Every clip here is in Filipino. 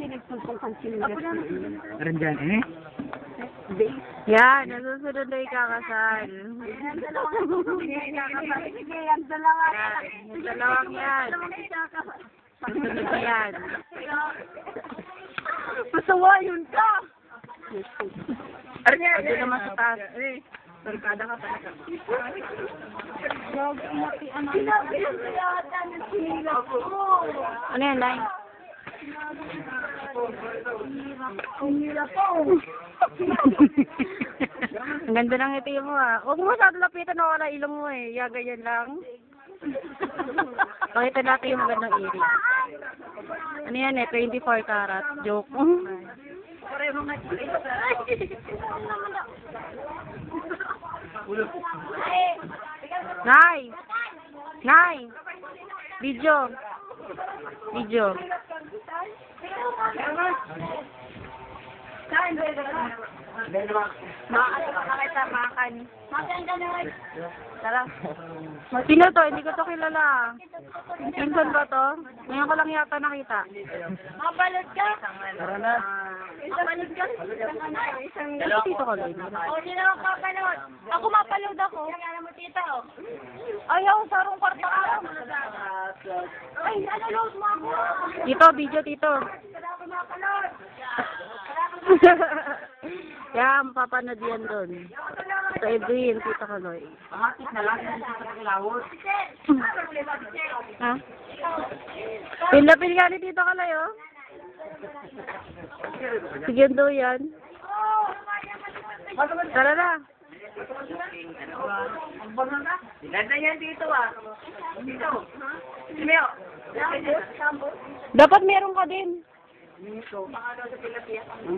nagsulpong sino. Randyan eh. Yan, nasusunod na ikakasal. Yan, dalawa. Yung dalawang yan. Susunod na yan. Pasawa yun ka. Pwede naman sa taas. Barkada ka talaga. Sinabihan ko yata ng sinila ko. Ano yan, Nay? Sinila ko. Ang ganda ng ngiti mo ah. Huwag mo masyado lapitan ako na ilong mo eh. Ya, ganyan lang. Pakita natin yung magandang iri. Ano yan eh, 24 karat. Joke. Pareho nga. Nay! Nay! Video. Video. Makan ka na rin. Tara. Sino to? Hindi ko to kilala. Pinsan ba to? Ngayon ko lang yata nakita. Mabalot ka. Tara na. Mabalot ka. Dito ko lang. O, sino ang papalot? Ako mapalot ako. Alam mo, tita, o. Ayaw, sarong kwarta ka. Ay, ano load mo ako? Tito, video, tito. Wala ako mapalot. Kaya mapapanood yan doon. Sa Edwin, Tito Kaloy. Pangatik na lang sa kakilawot. Ha? Pinlapin nga ni Tito Kaloy, oh. Sige, do yan. Tara na. Ganda yan dito, ah. Dito. Simeo. Dapat meron ka din. Yung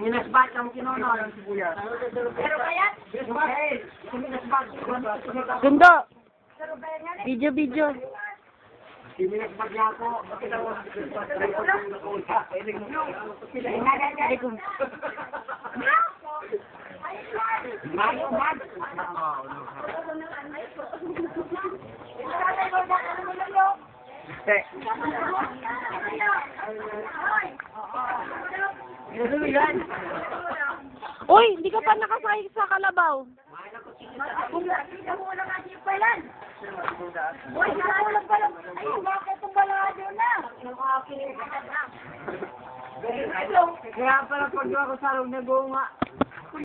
minasbat ang kinono ng sibuyas. Pero kaya? Gundo. Video, video. Yung minasbat niya ako. Uy, hindi ka pa nakasakay sa kalabaw. Kita mo lang ang sipalan. Uy, nakakulang pala. Ay, bakit itong balado na? Kaya pala pag ako sa loob na bunga.